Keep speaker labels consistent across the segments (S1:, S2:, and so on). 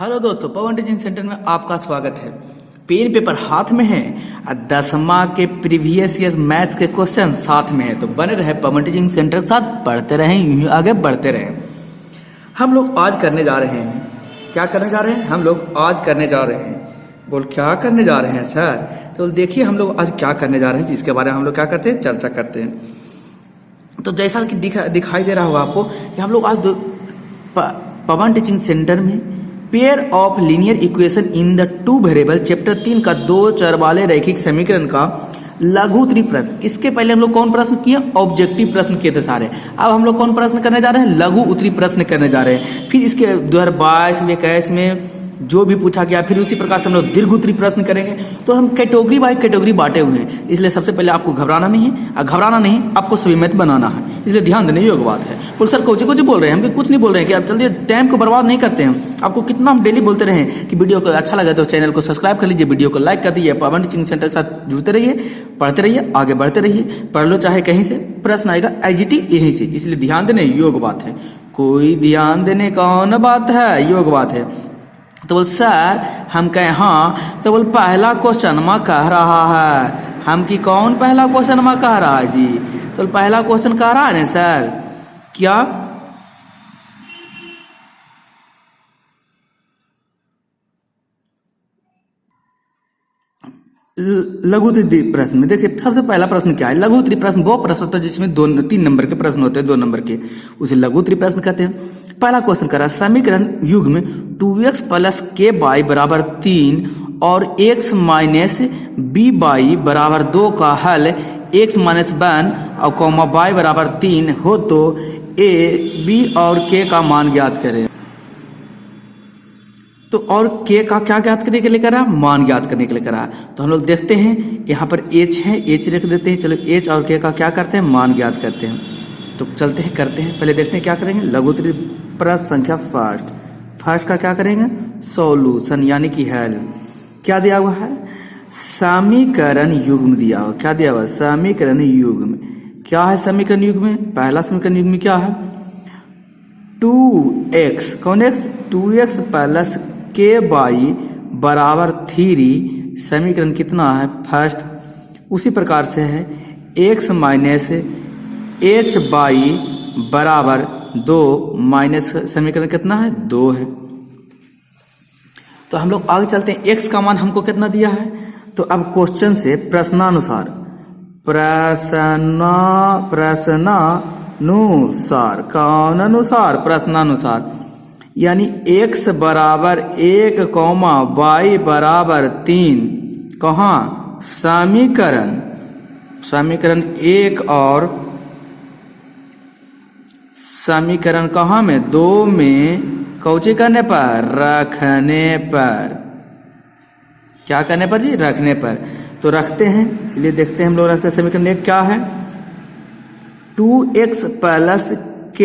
S1: Hello दोस्तों, पवन teaching centre में आपका स्वागत है। पेन पेपर हाथ में है और 10वां के प्रीवियस ईयर मैथ्स के क्वेश्चन साथ में है, तो बने रहे पवन टीचिंग सेंटर के साथ, पढ़ते रहें, यूं आगे बढ़ते रहें। हम लोग आज करने जा रहे हैं, क्या करने जा रहे हैं? हम लोग आज करने जा रहे हैं। बोल क्या करने जा रहे हैं सर? तो देखिए हम लोग आज क्या करने जा रहे हैं, जिसके बारे में हम लोग क्या करते हैं, चर्चा करते हैं। तो जैसा कि दिखाई दे रहा होगा आपको कि हम लोग आज पवन टीचिंग सेंटर में pair of linear equation in the two variable chapter 3 का 2 चर वाले रैखिक समीकरण का लघुत्तरी प्रश्न। इसके पहले हम लोग कौन प्रश्न किए? ऑब्जेक्टिव प्रश्न किए थे सारे। अब हम लोग कौन प्रश्न करने जा रहे हैं? लघु उत्तरी प्रश्न करने जा रहे हैं। फिर इसके 2022 में 21 में जो भी पूछा गया, फिर उसी प्रकार से हम लोग दीर्घ उत्तरी प्रश्न करेंगे। तो हम कैटेगरी बाय कैटेगरी बांटे हुए हैं, इसलिए सबसे पहले आपको घबराना नहीं है, और घबराना नहीं, आपको सभी मैथ बनाना है, इसलिए ध्यान देने योग्य बात है। बोल सर कोची कोची बोल रहे हैं, हम कुछ नहीं बोल रहे हैं कि आप जल्दी टाइम को बर्बाद नहीं करते हैं। आपको कितना हम डेली बोलते रहे कि वीडियो को अच्छा लगे तो चैनल को सब्सक्राइब कर लीजिए, वीडियो को लाइक कर दीजिए, पवन टीचिंग सेंटर के साथ जुड़ते रहिए, पढ़ते रहिए, आगे बढ़ते रहिए। पढ़ लो चाहे कहीं से, प्रश्न आएगा IGT यहीं से, इसलिए ध्यान देने योग्य बात है। कोई ध्यान देने कौन बात है, योग्य बात है। तो बोल सर हम कहे हाँ, तो बोल पहला क्वेश्चन में कह रहा है हम कि कौन पहला क्वेश्चन में कह रहा है जी? तो पहला क्वेश्चन कह रहा है ना सर, क्या लघुत्तरी प्रश्न में देखिए सबसे पहला प्रश्न क्या है? लघुत्तरी प्रश्न वो प्रश्न होता है जिसमें 3 नंबर के प्रश्न होते हैं, 2 नंबर के, उसे लघुत्तरी प्रश्न कहते हैं। पहला क्वेश्चन करा समीकरण युग्म 2x + k बराबर 3 और x माइनस b बराबर 2 का हल x माइनस 1 और कॉमा y बराबर 3 हो तो a, b और k का मान ज्ञात करें। तो और k का क्या ज्ञात करने के लिए करा? मान ज्ञात करने के लिए करा। तो हम लोग देखते हैं यहाँ पर h है, h रख देते हैं। चलो h और k का क्या करते हैं? मान ज्ञात करते हैं। तो चलते हैं करते हैं, पहले देखते हैं क्या करेंगे। लघुत्तरी प्रश्न संख्या फर्स्ट का क्या करेंगे? सॉल्यूशन यानी कि हल। क्या दिया हुआ है? समीकरण युग्म दिया हुआ। क्या दिया हुआ? समीकरण युग्म। क्या है समीकरण युग्म? पहला समीकरण युग्म क्या है? 2x, कौन x? 2x + k बराबर 3। समीकरण कितना है? फर्स्ट। उसी प्रकार से है x माइनस h बराबर 2 माइनस समीकरण कितना है? 2 है। तो हम लोग आगे चलते हैं। x का मान हमको कितना दिया है? तो अब क्वेश्चन से प्रश्नानुसार कौन अनुसार? प्रश्नानुसार, यानी x बराबर 1, y बराबर 3 कहाँ? समीकरण 1 और समीकरण कहाँ में? 2 में कौची करने पर? रखने पर। क्या करने पर जी? रखने पर। तो रखते हैं, इसलिए देखते हैं हम लोग रखते हैं। समीकरण 1 क्या है? 2x + k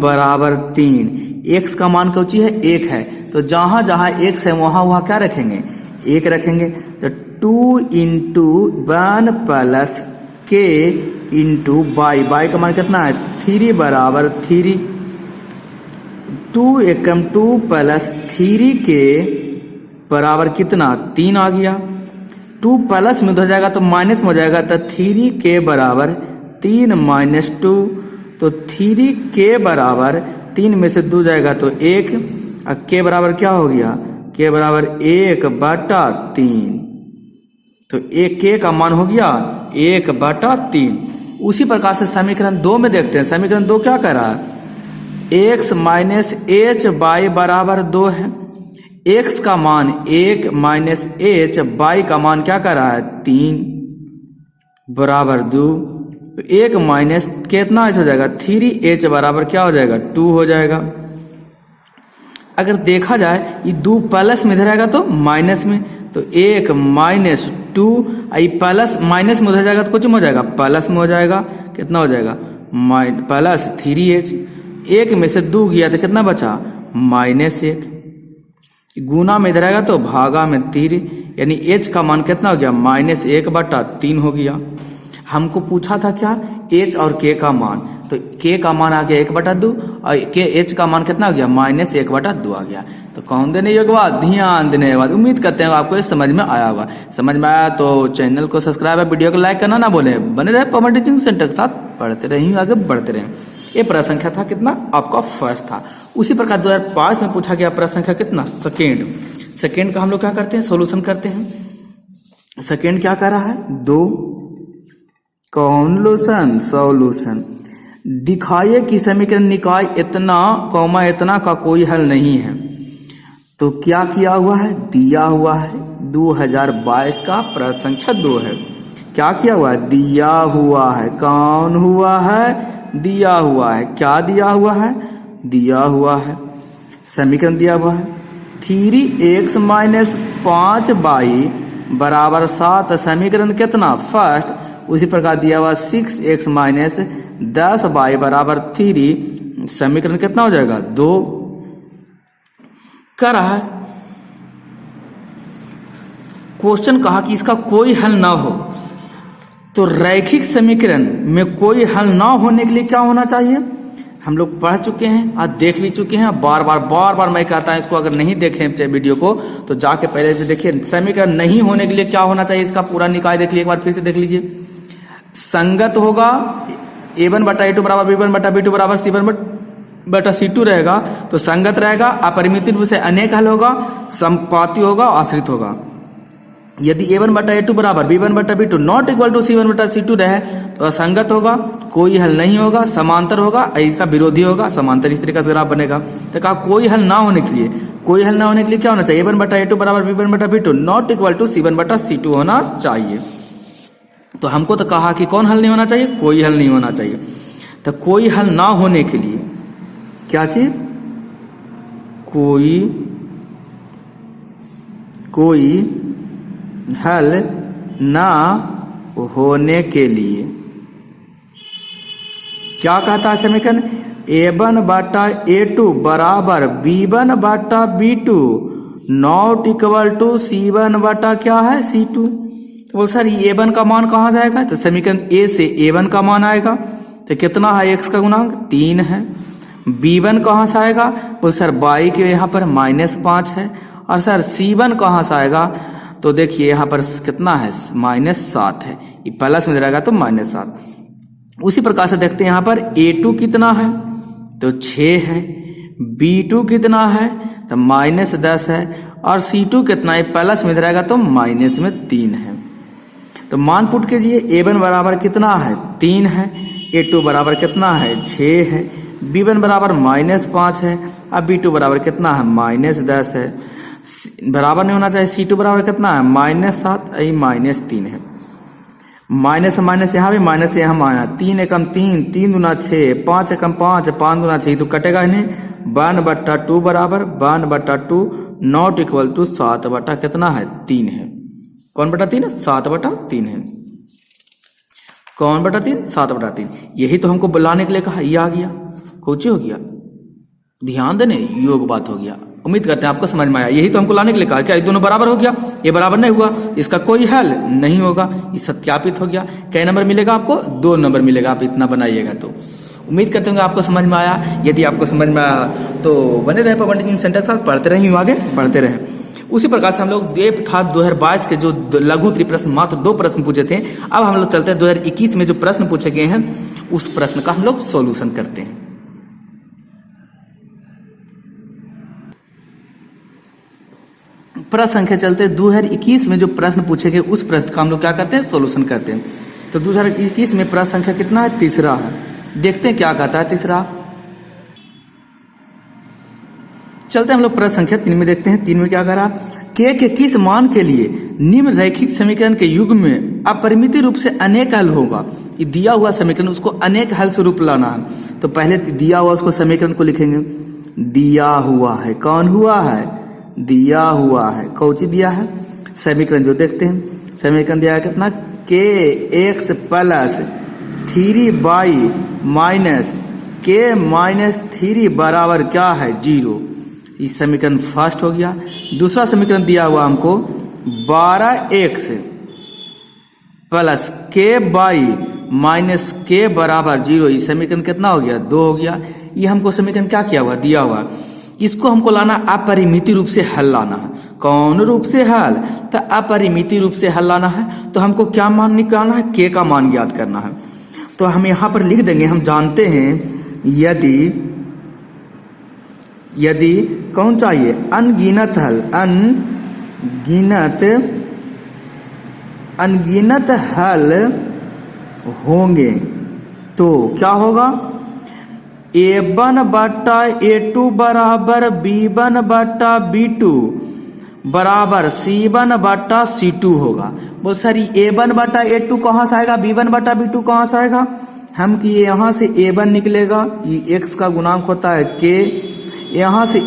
S1: बराबर 3। x का मान कौची है? 1 है। तो जहां जहां x है वहां क्या रखेंगे? 1 रखेंगे। तो 2 × 1 + k × y का मान कितना है? 3 बराबर 3। 2 एकम 2 + 3k बराबर कितना? 3 आ गया। 2 प्लस में हो जाएगा तो माइनस में हो जाएगा, तो 3k बराबर 3 - 2। तो 3k बराबर 3 में से 2 जाएगा तो 1, और k बराबर क्या हो गया? k बराबर 1/3। तो 1k का मान हो गया 1/3। उसी प्रकार से समीकरण 2 में देखते हैं। समीकरण 2 क्या कर रहा है? x माइनस h बराबर 2 है। x का मान 1 माइनस h, y का मान क्या कर रहा है? 3 बराबर 2। 1 माइनस कितना हो जाएगा? 3h बराबर क्या हो जाएगा? 2 हो जाएगा। अगर देखा जाए ये 2 प्लस में इधर आएगा तो माइनस में, तो 1 माइनस 2, प्लस माइनस में उधर जाएगा तो कुछ में हो जाएगा? प्लस में हो जाएगा। कितना हो जाएगा? Plus 3h। 1 में से 2 गया तो कितना बचा? -1। गुना में इधर आएगा तो भागा में 3, यानी h का मान कितना हो गया? -1/3 हो गया। हमको पूछा था क्या? h और k का मान, तो k का मान आ गया 1/2 और के एच का मान कितना हो गया -1/2 आ गया। तो कौन देने योग्य बात, ध्यान देने बात। उम्मीद करते हैं आपको ये समझ में आया होगा। समझ में आया तो चैनल को सब्सक्राइब है, वीडियो को लाइक करना ना भूले। बने रहे पवन टीचिंग सेंटर के साथ, पढ़ते रहिए, आगे बढ़ते रहे। ये प्रश्न संख्या था कितना आपका फर्स्ट था। उसी प्रकार 2005 में पूछा गया प्रश्न संख्या कितना सेकेंड का हम लोग क्या करते हैं, सोल्यूशन करते हैं। सेकेंड क्या कर रहा है, 2 कॉन्वोल्यूशन सॉल्यूशन। दिखाइए कि समीकरण निकाय इतना कौमा इतना का कोई हल नहीं है। तो क्या किया हुआ है, दिया हुआ है 2022 का प्रश्न संख्या 2 है। क्या किया हुआ है, दिया हुआ है। कौन हुआ है, दिया हुआ है। क्या दिया हुआ है, दिया हुआ है समीकरण दिया हुआ है 3x - 5y बराबर 7। समीकरण कितना फर्स्ट। उसी प्रकार दिया हुआ 6x - 10y बराबर 3। समीकरण कितना हो जाएगा 2। कर रहा है क्वेश्चन कहा कि इसका कोई हल ना हो। तो रैखिक समीकरण में कोई हल ना होने के लिए क्या होना चाहिए, हम लोग पढ़ चुके हैं, आज देख भी चुके हैं। बार बार मैं कहता हूं इसको, अगर नहीं देखे वीडियो को तो जाके पहले से देखिए। समीकरण नहीं होने के लिए क्या होना चाहिए, इसका पूरा निकाय देख लीजिए, एक बार फिर से देख लीजिए। संगत होगा a1/a2 बराबर b1/b2 बराबर c1/c2 रहेगा। तो संगत रहेगा, अपरिमित रूप से अनेक हल होगा, संपाती होगा, आश्रित होगा। यदि a1/a2 बराबर b1/b2 not equal to c1/c2 रहे तो असंगत होगा, कोई हल नहीं होगा, समांतर होगा, इसका विरोधी होगा, समांतर इस तरीके से ग्राफ बनेगा। तो कहा कोई हल ना होने के लिए, कोई हल ना होने के लिए क्या होना चाहिए, a1/a2 बराबर b1/b2 not equal to c1/c2 होना चाहिए। तो हमको तो कहा कि कौन हल नहीं होना चाहिए, कोई हल नहीं होना चाहिए। तो कोई हल ना होने के लिए क्या चीज, कोई हल ना होने के लिए क्या कहता है समीकरण, a1/a2 बराबर b1/b2 not equal to c1/ क्या है c2। तो बोल सर ये a1 का मान कहाँ जाएगा, तो समीकरण a से a1 का मान आएगा। तो कितना है, x का गुणांक 3 है। b1 कहाँ से आएगा, बोल सर y के यहाँ पर -5 है। और सर c1 कहाँ से आएगा, तो देखिए यहाँ पर कितना है -7 है, ये प्लस में रहेगा तो -7। उसी प्रकार से देखते हैं यहाँ पर a2 कितना है, तो 6 है। b2 कितना है, तो -10 है। और c2 कितना है, प्लस में रहेगा तो -3 है। तो मान पुट कीजिए, a1 बराबर कितना है 3 है, a2 बराबर कितना है 6 है, b1 बराबर -5 है, अब b2 बराबर कितना है -10 है। बराबर नहीं होना चाहिए, c2 बराबर कितना है -7, -3 है। माइनस से माइनस यहाँ भी माइनस से यहाँ आया, 3 एकम 3, 3 दूना 6, 5 एकम 5, 5 दूना 6, तो कटेगा इन्हें 1/2 बराबर 1/2 नॉट इक्वल टू 7 कितना है 3 है। कौन बटा 3 है, 7/3 है। कौन बटा 3, 7/3। यही तो हमको बुलाने के लिए कहा, ये आ गया, कोची हो गया, ध्यान देने योग बात हो गया। उम्मीद करते हैं आपको समझ में आया। यही तो हमको लाने के लिए कहा, क्या ये दोनों बराबर हो गया, ये बराबर नहीं हुआ, इसका कोई हल नहीं होगा, ये सत्यापित हो गया। क्या नंबर मिलेगा आपको, 2 नंबर मिलेगा, आप इतना बनाइएगा। तो उम्मीद करते हैं आपको समझ में आया। यदि आपको समझ में आया तो बने रहे पवन टीचिंग सेंटर के साथ, पढ़ते रहे, आगे बढ़ते रहे। उसी प्रकार से हम लोग देव था 2022 के जो लघु त्रिप्रश्न मात्र 2 प्रश्न पूछे थे, अब हम लोग चलते हैं 2021 में जो प्रश्न पूछे गए हैं उस प्रश्न का हम लोग सोल्यूशन करते हैं। प्रश्न संख्या चलते 2021 में जो प्रश्न पूछे गए उस प्रश्न का हम लोग क्या करते हैं, सोल्यूशन करते हैं। तो 2021 में प्रश्न संख्या कितना है, तीसरा है। देखते हैं क्या कहता है तीसरा। चलते हम लोग प्रश्न संख्या 3 में देखते हैं। 3 में क्या करा, के किस मान के लिए निम्न रैखिक समीकरण के युग में अपरिमित रूप से अनेक हल होगा। ये दिया हुआ समीकरण, उसको अनेक हल से रूप लाना है। तो पहले दिया हुआ उसको समीकरण को लिखेंगे, दिया हुआ है, कौन हुआ है, दिया हुआ है, कौची दिया है, समीकरण जो देखते हैं। समीकरण दिया है कितना, के एक्स प्लस 3y माइनस के -3 बराबर क्या है 0। इस समीकरण फर्स्ट हो गया। दूसरा समीकरण दिया हुआ हमको 12x प्लस के बाई माइनस के बराबर 0। ये समीकरण कितना हो गया? 2 हो गया। ये हमको समीकरण क्या किया हुआ? दिया हुआ। इसको हमको लाना अपरिमित रूप से हल लाना है। कौन रूप से हल? तो अपरिमित रूप से हल लाना है। तो हमको क्या मान निकालना है? के का मान ज्ञात करना है। तो हम यहां पर लिख देंगे, हम जानते हैं यदि कौन चाहिए? अनगिनत हल, अनगिनत हल होंगे तो क्या होगा? A1 बटा A2 बराबर B1 बटा B2 बराबर C1 बटा C2 होगा। बहुत सारी A1 बटा A2 कहाँ से आएगा? B1 बटा B2 कहाँ से आएगा? हम कि यहाँ से A1 निकलेगा, ये x का गुणांक होता है k। यहाँ से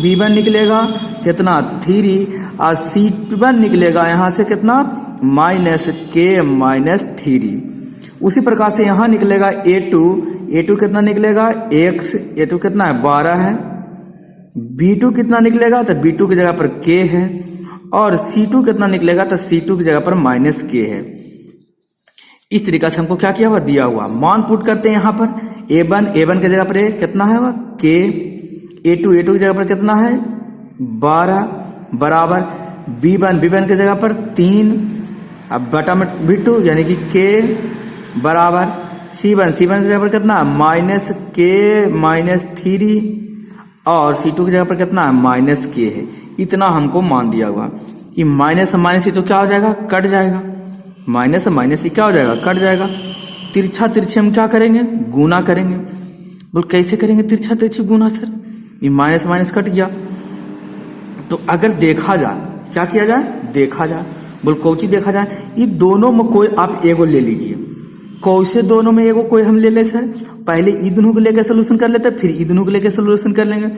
S1: B1 निकलेगा कितना? 3 और C1 निकलेगा यहाँ से कितना? Minus k minus 3। उसी प्रकार से यहाँ निकलेगा A2 कितना निकलेगा? x, A2 कितना है? 12 है। B2 कितना निकलेगा? तो B2 की जगह पर k है। और C2 कितना निकलेगा? तो C2 की जगह पर माइनस k है। इस तरीका से हमको क्या किया हुआ? दिया हुआ। मान पुट करते हैं यहाँ पर। A1 की जगह पर कितना है? k। A2 की जगह पर कितना है? 12 बराबर B1 की जगह पर 3 अब बटा में B2 यानी कि k बराबर C1 की जगह पर कितना? माइनस k माइनस 3 और C2 की जगह पर कितना है? माइनस k है। इतना हमको मान दिया हुआ। ये माइनस माइनस तो क्या हो जाएगा? कट जाएगा। माइनस माइनस क्या हो जाएगा? कट जाएगा। तिरछा तिरछी हम क्या करेंगे? गुना करेंगे। बोल कैसे करेंगे तिरछा तिरछी गुना सर? ये माइनस माइनस कट गया। तो अगर देखा जाए, क्या किया जाए? देखा जाए। बोल कौची देखा जाए? ये दोनों में कोई आप एगो ले लीजिए। कौसे दोनों में एगो कोई हम ले ले सर? पहले ई दोनों को लेकर सोल्यूशन कर लेते, फिर ई दोनों को लेकर सोल्यूशन कर लेंगे।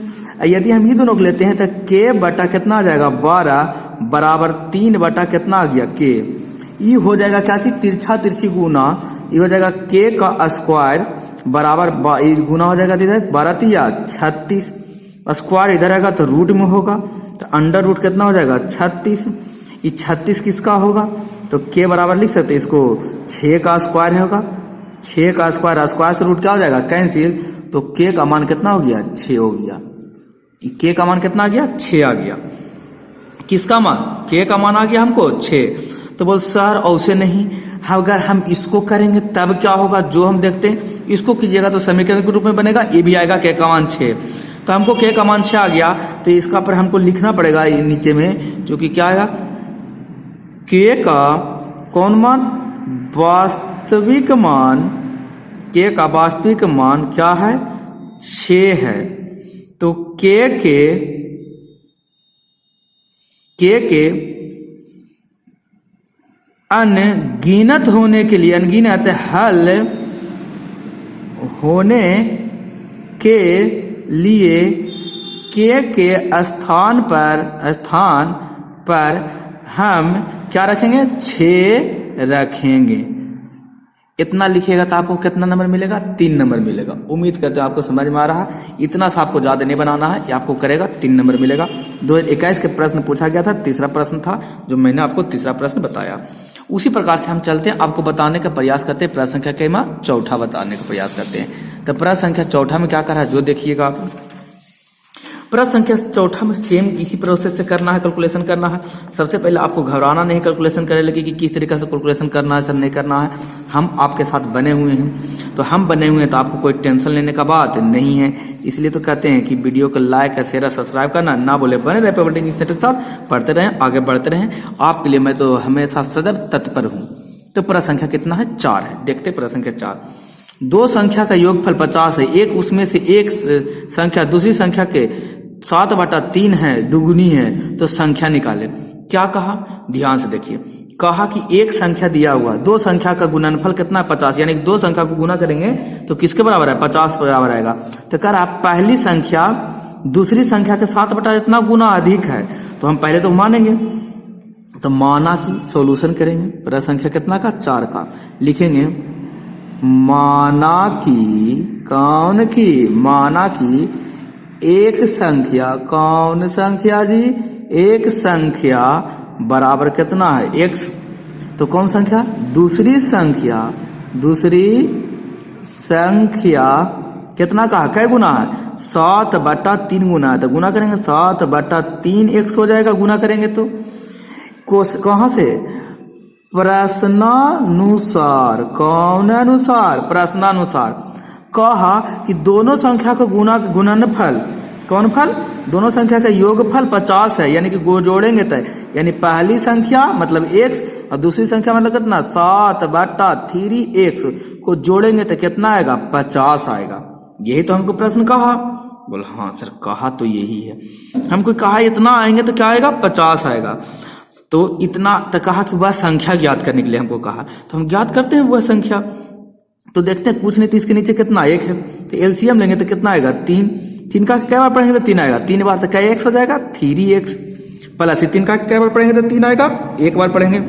S1: यदि हम ई दोनों को लेते हैं तो k बटा कितना आ जाएगा? 12 बराबर 3 बटा कितना आ गया? k। ये हो जाएगा क्या चीज? तिरछा तिरछी गुना। ये हो जाएगा k का स्क्वायर बराबर गुना हो जाएगा इधर 12 या 36। स्क्वायर इधर आएगा तो रूट में होगा, तो अंडर रूट कितना हो जाएगा? 36। ये 36 किसका होगा? तो k बराबर लिख सकते हैं इसको 6 का स्क्वायर होगा। 6 का स्क्वायर, स्क्वायर से रूट क्या हो जाएगा? कैंसिल। तो k का मान कितना हो गया? 6 हो गया। k का मान कितना आ गया? 6 आ गया। किसका मान? k का मान आ गया हमको 6। तो बोल सर ऐसे नहीं, अगर हम इसको करेंगे तब क्या होगा? जो हम देखते हैं इसको कीजिएगा तो समीकरण के रूप में बनेगा, ये भी आएगा k का मान 6। तो हमको k का मान 6 आ गया, तो इसका पर हमको लिखना पड़ेगा नीचे में, जो कि क्या आएगा? k का कौन मान? वास्तविक मान। k का वास्तविक मान क्या है? 6 है। तो k के अनगिनत होने के लिए, अनगिनत हल होने के लिए k के स्थान पर हम क्या रखेंगे? 6 रखेंगे। इतना लिखिएगा तो आपको कितना नंबर मिलेगा? 3 नंबर मिलेगा। उम्मीद करते हैं आपको समझ में आ रहा है। इतना सा आपको ज्यादा नहीं बनाना है, ये आपको करेगा 3 नंबर मिलेगा। 2021 के प्रश्न पूछा गया था, तीसरा प्रश्न था जो मैंने आपको तीसरा प्रश्न बताया। उसी प्रकार से हम चलते हैं, आपको बताने का प्रयास करते हैं। प्रश्न संख्या कैमा? चौथा बताने का प्रयास करते हैं। तो प्रश्न संख्या चौथा में क्या कर रहा है जो देखिएगा आप। प्रश्न संख्या चौथा में सेम इसी प्रोसेस से करना है, कैलकुलेशन करना है। सबसे पहले आपको घबराना नहीं कैलकुलेशन करने लगे कि किस तरीके से कैलकुलेशन करना है, सब नहीं करना है। हम आपके साथ बने हुए हैं, तो हम बने हुए हैं तो आपको कोई टेंशन लेने का बात नहीं है। इसलिए तो कहते हैं कि वीडियो को लाइक शेयर सब्सक्राइब करना ना बोले, बने रहे पेपर के साथ, पढ़ते रहें, आगे बढ़ते रहें। आपके लिए मैं तो हमेशा सदैव तत्पर हूँ। तो प्रश्न संख्या कितना है? 4 है। देखते प्रश्न संख्या 4। दो संख्या का योगफल 50 है, एक उसमें से एक संख्या दूसरी संख्या के 7/3 है, दुगुनी है, तो संख्या निकाले। क्या कहा? ध्यान से देखिए। कहा कि एक संख्या दिया हुआ, दो संख्या का गुणनफल कितना है? 50। यानी दो संख्या को गुना करेंगे तो किसके बराबर है? 50 बराबर आएगा। तो कह रहा पहली संख्या दूसरी संख्या के 7 इतना गुना अधिक है, तो हम पहले तो मानेंगे, तो माना कि सॉल्यूशन करेंगे। प्रश्न संख्या कितना का? 4 का। लिखेंगे माना कि, कौन की? माना कि एक संख्या, कौन संख्या जी? एक संख्या बराबर कितना है? x तो कौन संख्या? दूसरी संख्या कितना का है? कै गुना है? 7/3 गुना है। तो गुना करेंगे 7/3 x हो जाएगा गुना करेंगे तो कहां से? प्रश्नानुसार। कौन अनुसार? प्रश्नानुसार। कहा कि दोनों संख्या का गुणनफल, कौन फल? दोनों संख्या का योगफल 50 है, यानी कि जोड़ेंगे तो यानी पहली संख्या मतलब x और दूसरी संख्या मतलब कितना? 7/3x को जोड़ेंगे तो कितना आएगा? 50 आएगा। यही तो हमको प्रश्न कहा। बोल हाँ सर कहा तो यही है। हमको कहा इतना आएंगे तो क्या आएगा? 50 आएगा। तो इतना तो कहा कि वह संख्या ज्ञात करने के लिए हमको कहा, तो हम ज्ञात करते हैं वह संख्या। तो देखते हैं कुछ नहीं तो इसके नीचे कितना? 1 है। तो एलसीएम लेंगे तो कितना आएगा? 3 का कै बार पढ़ेंगे तो 3 आएगा। 3 बार तो कै x हो जाएगा? 3x प्लस 3 का कै बार पढ़ेंगे तो 3 आएगा? 1 बार पढ़ेंगे।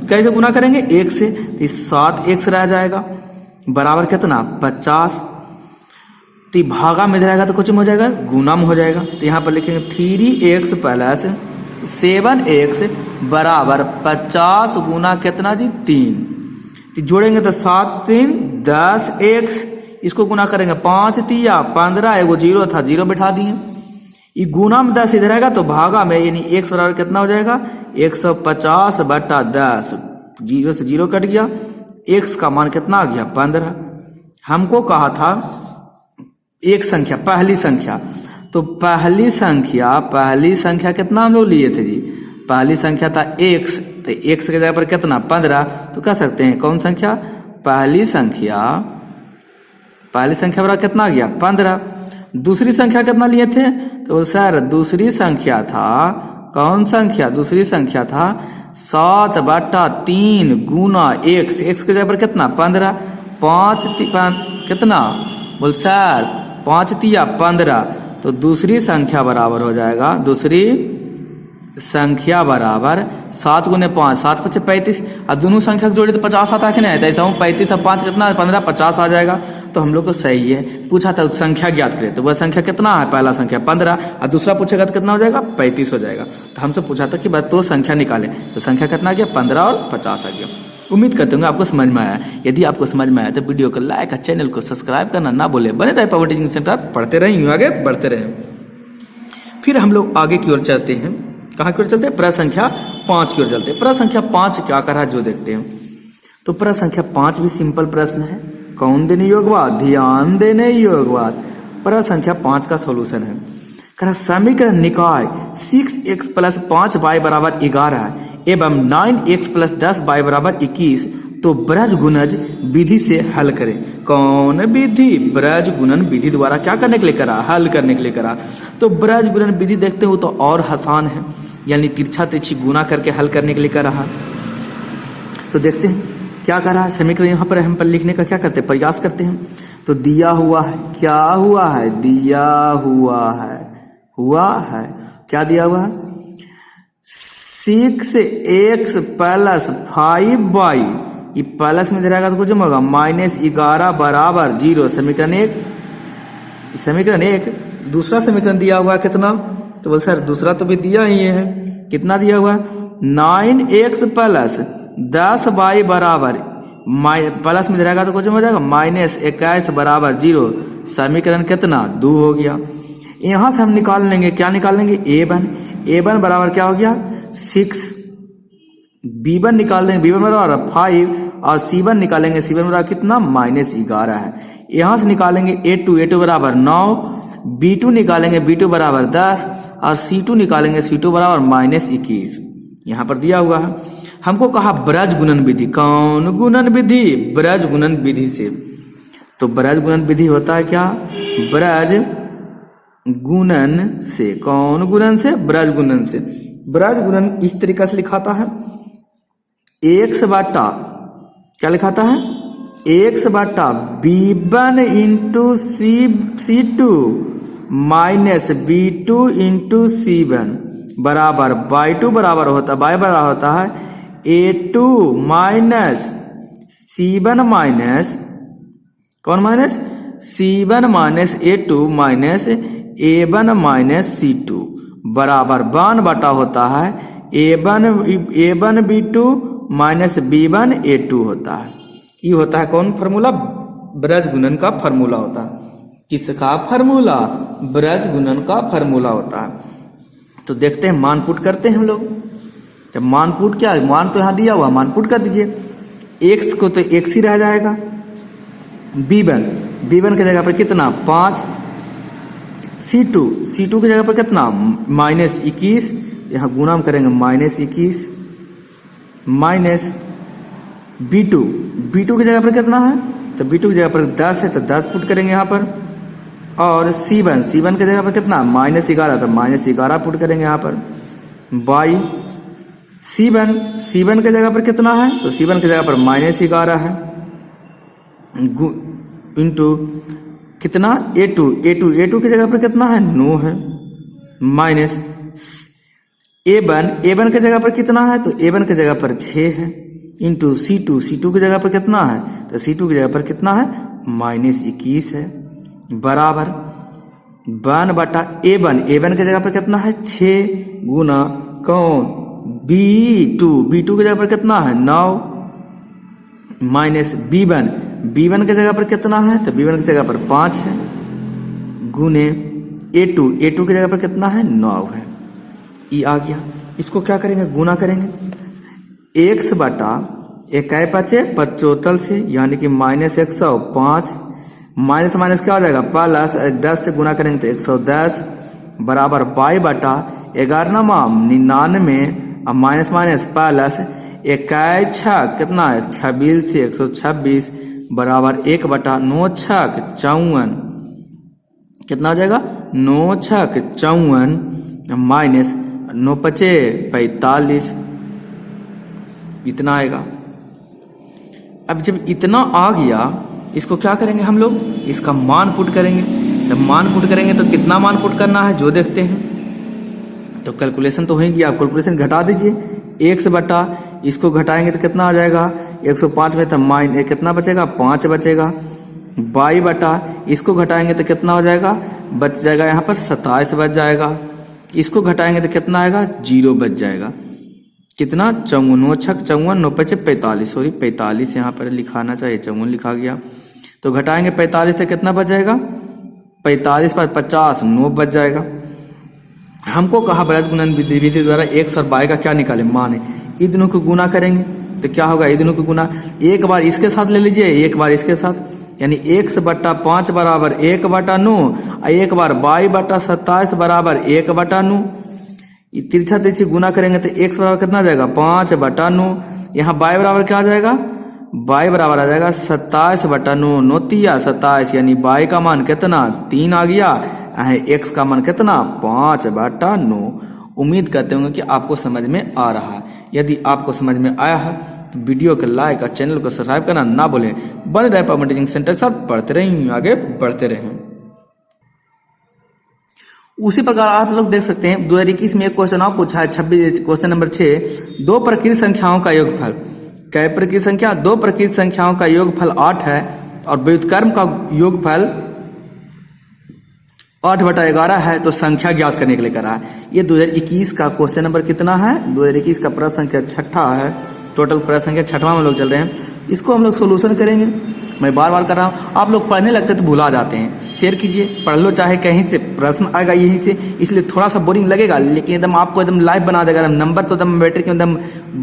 S1: कैसे गुना करेंगे? 1 से, तो 7x रह जाएगा बराबर कितना? 50। तो भागा में रहेगा तो कुछ में हो जाएगा? गुना में हो जाएगा। तो यहाँ पर लिखेंगे 3x प्लस 7x बराबर 50 गुना कितना जी? 3। तो जोड़ेंगे तो 7 3 10x, इसको गुना करेंगे 5 3 15, एगो 0 था 0 बिठा दिए। ये गुना में 10 इधर रहेगा तो भागा में, यानी x बराबर कितना हो जाएगा? 150/10। 0 से 0 कट गया, x का मान कितना आ गया? 15। हमको कहा था एक संख्या, पहली संख्या, तो पहली संख्या कितना हम लोग लिए थे जी? पहली संख्या था x, तो x के जगह पर कितना? 15। तो कह सकते हैं कौन संख्या? पहली संख्या बराबर कितना आ गया? 15। दूसरी संख्या कितना लिए थे? तो सर दूसरी संख्या था, कौन संख्या? दूसरी संख्या था 7/3 गुना x के जगह पर कितना? 15। 5 कितना? बोल सर 5 3 15। तो दूसरी संख्या बराबर हो जाएगा, दूसरी संख्या बराबर 7 गुने 5, 7 5 35, और दोनों संख्या को जोड़े तो 50 आता है कि नहीं? ऐसा हूँ 35 और 5 कितना? 15, 50 आ जाएगा। तो हम लोग को सही है। पूछा था संख्या ज्ञात करें, तो वह संख्या कितना है? पहला संख्या 15, और दूसरा पूछेगा तो कितना हो जाएगा? 35 हो जाएगा। तो हमसे पूछा था कि बस दो संख्या निकालें, तो संख्या कितना आ गया? 15 और 50 आ गया। उम्मीद करते होंगे आपको समझ में आया। यदि आपको समझ में आया तो वीडियो को लाइक और चैनल को सब्सक्राइब करना ना भूले। बने रहे पावर टीचिंग सेंटर, पढ़ते रहें, यूं आगे बढ़ते रहें। फिर हम लोग आगे की ओर चलते हैं। कहाँ की ओर चलते हैं? प्रश्न संख्या 5 की ओर चलते हैं। प्रश्न संख्या 5 क्या कर रहा है जो देखते हैं। तो प्रश्न संख्या 5 भी सिंपल प्रश्न है। कौन देने योग्यवाद? ध्यान देने योग्यवाद। प्रश्न संख्या 5 का सोल्यूशन है। कह समीकरण निकाय 6x + 5y = 11 एवं 9x + 10y = 21 तो ब्रज गुणज विधि से हल करें। कौन विधि? ब्रज गुणन विधि द्वारा क्या करने के लिए करा? हल करने के लिए करा। तो ब्रज गुणन विधि देखते हो तो और आसान है, यानी तिरछा तिरछी गुना करके हल करने के लिए कर रहा। तो देखते हैं क्या कर रहा है। समीकरण यहाँ पर हम पर लिखने का क्या करते हैं? प्रयास करते हैं। तो दिया हुआ है, क्या हुआ है? दिया हुआ है क्या दिया हुआ है? 6x + 5y, ये प्लस में रहेगा तो कुछ होगा -11 बराबर 0। समीकरण 1। दूसरा समीकरण दिया हुआ है कितना? तो बोल सर दूसरा तो भी दिया ही है। कितना दिया हुआ है? 9x + 10y बराबर प्लस में रहेगा तो कुछ हो जाएगा -21 बराबर 0। समीकरण कितना? 2 हो गया। यहां से हम निकाल लेंगे, क्या निकाल लेंगे? a1 बराबर क्या हो गया? 6। b1 निकाल देंगे, b1 बराबर 5, और c1 निकालेंगे, c1 बराबर कितना? -11 है। यहां से निकालेंगे a2 बराबर 9, b2 निकालेंगे, b2 बराबर 10, और c2 निकालेंगे, c2 बराबर -21। यहां पर दिया हुआ है। हमको कहा ब्रज गुणन विधि। कौन गुणन विधि? ब्रज गुणन विधि से। तो ब्रज गुणन विधि होता है क्या? ब्रज गुणन से। कौन गुणन से? ब्रज गुणन से। ब्रज गुणन इस तरीका से लिखाता है, x बटा क्या लिखाता है? x बटा b1 × c2 minus b2 × c1 बराबर y2 बराबर होता है a2 माइनस c1 माइनस कौन minus? c1 minus a2 minus a1 minus c2 बराबर 1 बटा होता है a1 b2 माइनस B1A2 होता है। ये होता है कौन फार्मूला? ब्रज गुणन का फार्मूला होता है। किसका फार्मूला? ब्रज गुणन का फार्मूला होता है। तो देखते हैं, मान पुट करते हैं हम लोग। जब मान पुट, क्या मान तो यहाँ दिया हुआ, मान पुट कर दीजिए। x को तो x ही रह जाएगा। B1 की जगह पर कितना? 5। C2 की जगह पर कितना? -21, यहाँ गुणा हम करेंगे -21, माइनस B2 की जगह पर कितना है? तो B2 की जगह पर 10 है, तो 10 पुट करेंगे यहाँ पर। और C1 की जगह पर कितना? -11, तो -11 पुट करेंगे यहाँ पर। बाई C1 की जगह पर कितना है? तो C1 की जगह पर -11 है, इंटू कितना? A2 की जगह पर कितना है? 9 है, माइनस A1 की जगह पर कितना है? तो A1 की जगह पर 6 है, इंटू C2 की जगह पर कितना है? तो C2 की जगह पर कितना है? -21 है, बराबर 1 बटा A1 की जगह पर कितना है? 6 गुना कौन? B2 की जगह पर कितना है? 9, माइनस B1 की जगह पर कितना है? तो B1 की जगह पर 5 है, गुने A2 की जगह पर कितना है? 9 है। ये आ गया। इसको क्या करेंगे? गुना करेंगे। x बटा 1 5 75 से, यानी कि -105, माइनस माइनस क्या हो जाएगा? प्लस 10 से गुना करेंगे तो 110, बराबर y बटा 99, अब माइनस माइनस प्लस 1 6 कितना है? 26 से 126, बराबर 1 बटा 9 6 54, कितना हो जाएगा? 9 6 54, माइनस 9 5 45, इतना आएगा। अब जब इतना आ गया, इसको क्या करेंगे हम लोग? इसका मान पुट करेंगे। जब मान पुट करेंगे तो कितना मान पुट करना है जो देखते हैं। तो कैलकुलेशन तो होगी, आप कैलकुलेशन घटा दीजिए। x बटा इसको घटाएंगे तो कितना आ जाएगा? 105 में तो माइन कितना बचेगा? 5 बचेगा। y बटा इसको घटाएंगे तो कितना हो जाएगा? बच जाएगा यहाँ पर 27 बच जाएगा। इसको घटाएंगे तो कितना आएगा? 0 बच जाएगा। कितना? 54, 9 6 54, 9 5 45, सॉरी 45 यहाँ पर लिखाना चाहिए, 54 लिखा गया। तो घटाएंगे 45 से कितना बच जाएगा? 45 पर 50, 9 बच जाएगा। हमको कहा ब्रज गुणन विधि द्वारा x और y का क्या निकाले? मान है। इन दोनों को गुना करेंगे तो क्या होगा? इन दोनों को गुना एक बार इसके साथ ले लीजिए, एक बार इसके साथ, यानी x बटा 5 बराबर 1 बटा 9, और एक बार y बटा 27 बराबर 1 बटा 9। तिरछा तिरछी गुना करेंगे तो x बराबर कितना आ जाएगा? 5 बटा 9। यहाँ y बराबर क्या आ जाएगा? y बराबर आ जाएगा 27 बटा 9, 9 तिया 27, यानी y का मान कितना? 3 आ गया। x का मान कितना? 5 बटा 9। उम्मीद करते होंगे कि आपको समझ में आ रहा है। यदि आपको समझ में आया है तो वीडियो को लाइक और चैनल को सब्सक्राइब करना ना भूलें। बने रहे पवन टीचिंग सेंटर के साथ, पढ़ते रहें, आगे बढ़ते रहें। उसी प्रकार आप लोग देख सकते हैं 2021 में एक क्वेश्चन और पूछा है, 26 क्वेश्चन नंबर 6, 2 प्रकृत संख्याओं का योगफल। कै प्रकृत संख्या? 2 प्रकृत संख्याओं का योगफल 8 है और व्युत्क्रम का योगफल 8 बटा 11 है, तो संख्या ज्ञात करने के लिए करा है। ये 2021 का क्वेश्चन नंबर कितना है? 2021 का प्रश्न संख्या 6 है। टोटल प्रश्न संख्या 6वां में लोग चल रहे हैं। इसको हम लोग सोल्यूशन करेंगे। मैं बार बार कर रहा हूँ, आप लोग पढ़ने लगते तो भुला जाते हैं। शेयर कीजिए, पढ़ लो, चाहे कहीं से प्रश्न आएगा यहीं से, इसलिए थोड़ा सा बोरिंग लगेगा, लेकिन एकदम आपको एकदम लाइव बना देगा। एकदम नंबर तो एकदम बैटरी के एकदम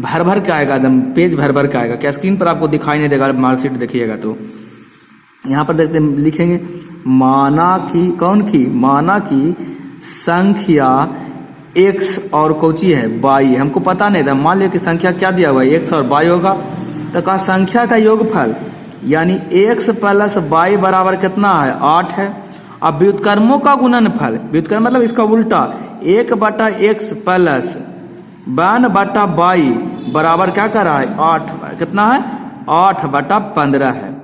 S1: भर भर के आएगा, एकदम पेज भर भर के आएगा। क्या स्क्रीन पर आपको दिखाई नहीं देगा? मार्कशीट देखिएगा तो यहाँ पर देखते लिखेंगे, माना की कौन की? माना की संख्या x और कौची है? y। हमको पता नहीं था, मान लिया कि संख्या क्या दिया हुआ है? x और y होगा। तो कहा संख्या का योगफल यानी x प्लस y बराबर कितना है? 8 है। अब व्युत्क्रमों का गुणनफल, व्युत्क्रम मतलब इसका उल्टा, 1 बटा x प्लस 1 बटा y बराबर क्या कर रहा है? 8। कितना है? 8 बटा 15 है।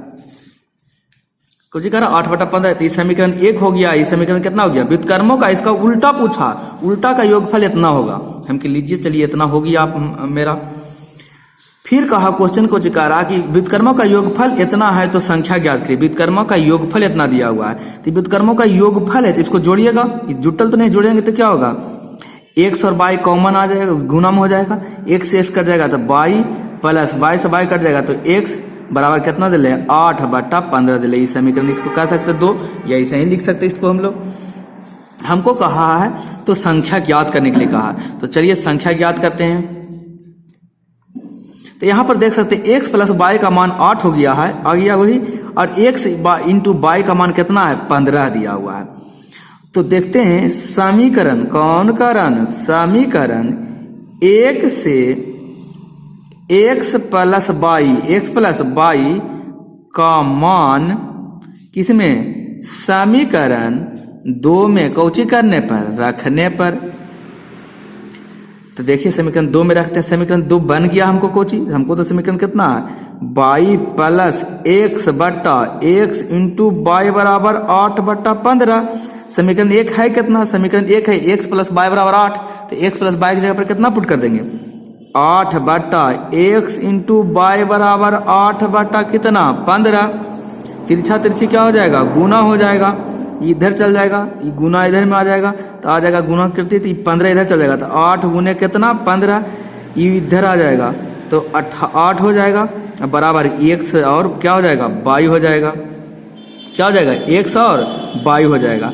S1: कुछ कह रहा 8 बटा 15, तो समीकरण 1 हो गया। इस समीकरण कितना हो गया? व्युत्क्रमों का इसका उल्टा पूछा, उल्टा का योगफल इतना होगा। हम कह लीजिए, चलिए इतना हो गया आप मेरा। फिर कहा क्वेश्चन को करा कि व्युत्क्रमों का योगफल इतना है तो संख्या ज्ञात करिए। व्युत्क्रमों का योगफल इतना दिया हुआ है, तो व्युत्क्रमों का योगफल है तो इसको जोड़िएगा। जुटल तो नहीं, जोड़ेंगे तो क्या होगा? x और y कॉमन आ जाएगा, गुणा में हो जाएगा। x से x कट जाएगा तो y प्लस बाई से बाई कट जाएगा तो x बराबर कितना दिले 8/15 दिले। इस समीकरण इसको कह सकते 2 या ऐसे ही लिख सकते इसको हम लोग। हमको कहा है तो संख्या ज्ञात करने के लिए कहा, तो चलिए संख्या ज्ञात करते हैं। तो यहां पर देख सकते हैं x प्लस बाई का मान 8 हो गया है, आ गया वही, और x इंटू बाई का मान कितना है 15 दिया हुआ है। तो देखते हैं समीकरण कौन करण, समीकरण 1 से x प्लस बाई का मान किसमें, समीकरण 2 में कौची करने पर, रखने पर। तो देखिए समीकरण 2 में रखते हैं, समीकरण 2 बन गया हमको कोची, हमको तो समीकरण कितना है बाई प्लस x बट्टा x इंटू बाई बराबर 8/15। समीकरण 1 है कितना, समीकरण 1 है x प्लस बाई बराबर 8, तो x प्लस बाई की जगह पर कितना पुट कर देंगे 8/x इंटू बाई बराबर 8 कितना 15। तिरछा तिरछी क्या हो जाएगा, गुना हो जाएगा, इधर चल जाएगा, ये गुना इधर में आ जाएगा तो आ जाएगा गुना करते तो 15 इधर चल जाएगा, तो 8 गुने कितना 15, ये इधर आ जाएगा तो 8 हो जाएगा बराबर x और क्या हो जाएगा बाई हो जाएगा, क्या हो जाएगा x और बाई हो जाएगा,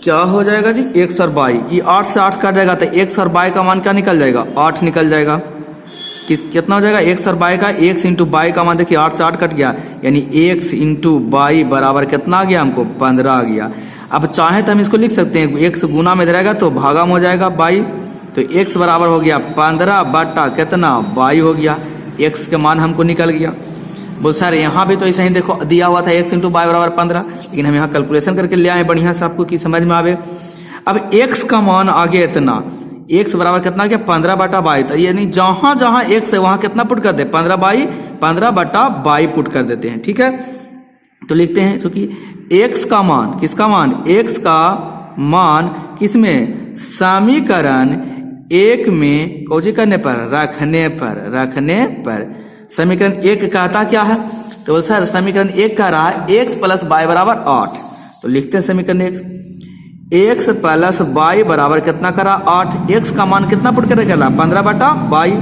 S1: क्या हो जाएगा जी x और बाई। ये 8 से 8 कट जाएगा तो x और बाई का मान क्या निकल जाएगा 8 निकल जाएगा। कितना हो जाएगा x और बाई का, x इंटू बाई का मान देखिए 8 से 8 कट गया, यानी x इंटू बाई बराबर कितना आ गया हमको 15 आ गया। अब चाहे तो हम इसको लिख सकते हैं, x गुना में रहेगा तो भागा में हो जाएगा बाई, तो x बराबर हो गया 15 बट्टा कितना बाई हो गया, x के मान हमको निकल गया। बोल सर यहाँ भी तो ऐसा ही देखो दिया हुआ था x इंटू बाई बराबर 15, लेकिन हम यहाँ कैलकुलेशन करके ले आए बढ़िया से आपको की समझ में आवे। अब x का मान आ गया इतना, x बराबर कितना गया 15/22, तो यानी जहां जहां x है वहां कितना पुट कर दे 15/22 पुट कर देते हैं, ठीक है। तो लिखते हैं क्योंकि x का मान, किसका मान, x का मान किसमें, समीकरण 1 में कौची करने पर, रखने पर। समीकरण 1 कहता क्या है, तो सर समीकरण 1 कह रहा है x प्लस बाई बराबर 8, तो लिखते हैं समीकरण 1 x प्लस बाई बराबर कितना करा 8, x का मान कितना पुट कर 15/22,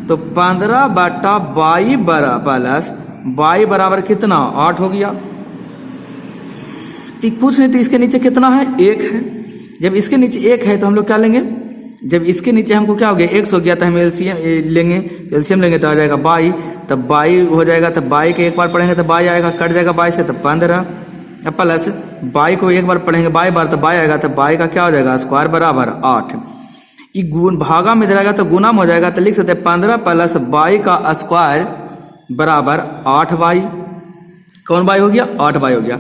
S1: तो 15/22 प्लस बाई बराबर कितना 8 हो गया। कुछ नहीं तो इसके नीचे कितना है 1 है, जब इसके नीचे 1 है तो हम लोग क्या लेंगे, जब इसके नीचे हमको क्या हो गया x हो गया तो हम एलसीएम लेंगे, एलसीएम लेंगे तो आ जाएगा बाई, तब बाई हो जाएगा, तब बाई के एक बार पढ़ेंगे तो बाई आएगा, कट जाएगा बाई से तो 15, प्लस बाई को एक बार पढ़ेंगे बाई बार तो बाई आएगा, तो बाई का क्या हो जाएगा स्क्वायर बराबर 8। ये गुण भागा में रहेगा तो गुना में हो जाएगा, तो लिख सकते हैं 15 प्लस बाई का स्क्वायर बराबर 8 बाई, कौन बाई हो गया 8 बाई हो गया।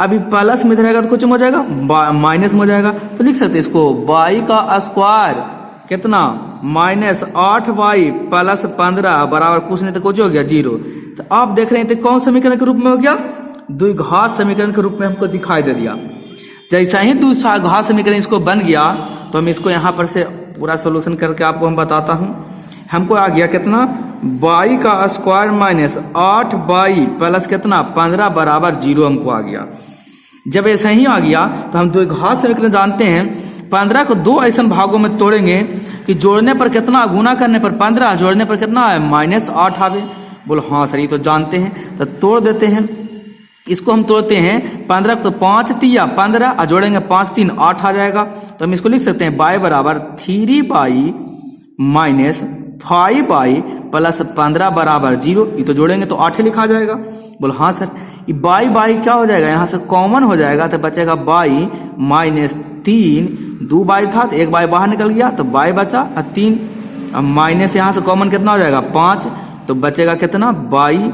S1: अभी प्लस में रहेगा तो कुछ हो जाएगा माइनस में हो जाएगा, तो लिख सकते हैं इसको बाई का स्क्वायर कितना -8 बाई प्लस 15 बराबर कुछ नहीं तो कुछ हो गया 0। तो आप देख रहे हैं तो कौन समीकरण के रूप में हो गया, द्विघात समीकरण के रूप में हमको दिखाई दे दिया। जैसा ही द्विघात समीकरण इसको बन गया तो हम इसको यहाँ पर से पूरा सोल्यूशन करके आपको हम बताता हूँ। हमको आ गया कितना बाई का स्क्वायर -8 बाई प्लस कितना 15 बराबर 0 हमको आ गया। जब ऐसा ही आ गया तो हम द्विघात समीकरण जानते हैं, 15 को 2 ऐसे भागों में तोड़ेंगे कि जोड़ने पर कितना, गुना करने पर 15, जोड़ने पर कितना है -8 आवे। बोलो हाँ सर ये तो जानते हैं, तो तोड़ देते हैं। इसको हम तोड़ते हैं 15 को, तो 5 तिया 15 और जोड़ेंगे 5 3 8 आ जाएगा। तो हम इसको लिख सकते हैं बाई बराबर 3 बाई -5 बाई प्लस 15 बराबर 0। ये तो जोड़ेंगे तो 8 ही लिखा जाएगा। बोलो हाँ सर, ये बाई बाई क्या हो जाएगा, यहाँ से कॉमन हो जाएगा तो बचेगा बाई -3, 2 बाई था तो 1 बाई बाहर निकल गया तो बाई बचा और 3, अब माइनस यहाँ से कॉमन कितना हो जाएगा 5, तो बचेगा कितना बाई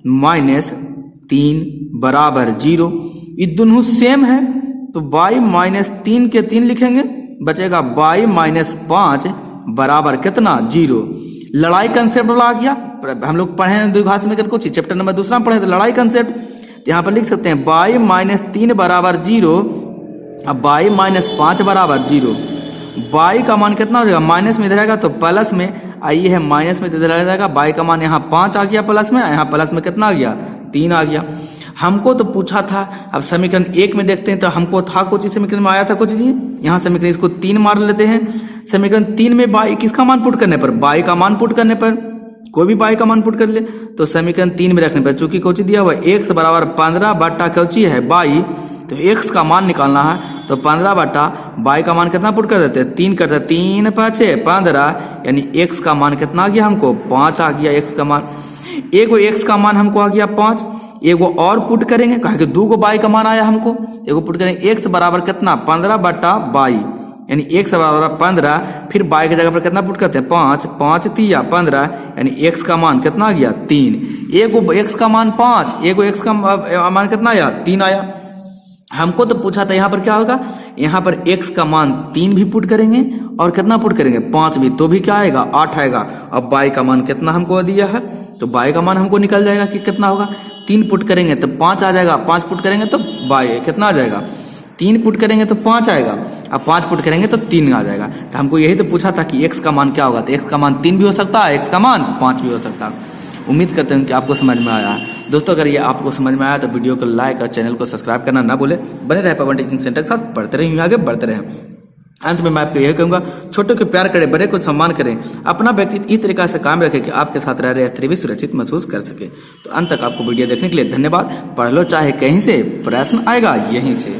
S1: -3 बराबर 0। ये दोनों सेम है तो बाई -3 के 3 लिखेंगे, बचेगा बाई -5 बराबर कितना 0। लड़ाई कंसेप्ट वाला आ गया, हम लोग पढ़े हैं द्विघात समीकरण कुछ चैप्टर नंबर 2 में पढ़े तो लड़ाई कंसेप्ट। यहाँ पर लिख सकते हैं बाई -3 बराबर 0 अब बाई -5 बराबर 0। बाई का मान कितना हो जाएगा, माइनस में इधर आएगा तो प्लस में, आई है माइनस में इधर आ जाएगा। बाई का मान यहाँ 5 आ गया प्लस में, यहाँ प्लस में कितना आ गया 3 आ गया। हमको तो पूछा था, अब समीकरण 1 में देखते हैं तो हमको था कुछ समीकरण में आया था कुछ जी, यहाँ समीकरण इसको 3 मार लेते हैं समीकरण 3 में y किसका मान पुट करने पर, y का मान पुट करने पर, कोई भी y का मान पुट कर ले तो समीकरण 3 में रखने पर, चूंकि कोची दिया हुआ x बराबर 15 बट्टा कोची है y, तो x का मान निकालना है तो 15 बट्टा y का मान कितना पुट कर देते हैं, 3 करते हैं, 3 5 15, यानी x का मान कितना आ गया हमको 5 आ गया x का मान। एगो x का मान हमको आ गया 5, एगो और पुट करेंगे कहा कि 2 y का मान आया हमको, एगो पुट करेंगे x बराबर कितना 15 बट्टा y, यानी x बराबर 15, फिर y की जगह पर कितना पुट करते हैं 5, 5 3 15, यानी x का मान कितना आ गया 3। एगो x का मान 5, एगो x का मान कितना आया 3 आया। हमको तो पूछा था यहाँ पर क्या होगा, यहाँ पर x का मान 3 भी पुट करेंगे और कितना पुट करेंगे 5 भी, तो भी क्या आएगा 8 आएगा। अब y का मान कितना हमको दिया है, तो y का मान हमको निकल जाएगा कि कितना होगा, 3 पुट करेंगे तो 5 आ जाएगा, 5 पुट करेंगे तो y कितना आ जाएगा, 3 पुट करेंगे तो 5 आएगा, अब 5 पुट करेंगे तो 3 आ जाएगा। तो हमको यही तो पूछा था कि x का मान क्या होगा, तो x का मान 3 भी हो सकता है, x का मान 5 भी हो सकता है। उम्मीद करते हैं कि आपको समझ में आया है। दोस्तों अगर ये आपको समझ में आया तो वीडियो को लाइक और चैनल को सब्सक्राइब करना ना भूले। बने रहे पवन टीचिंग सेंटर के साथ, पढ़ते रहिए आगे बढ़ते रहें। अंत में मैं आपको यही कहूंगा, छोटों के प्यार करें, बड़े को सम्मान करें, अपना व्यक्तित्व इस तरीका से काम रखें कि आपके साथ रह रहे स्त्री भी सुरक्षित महसूस कर सके। तो अंत तक आपको वीडियो देखने के लिए धन्यवाद। पढ़ लो चाहे कहीं से, प्रश्न आएगा यहीं से।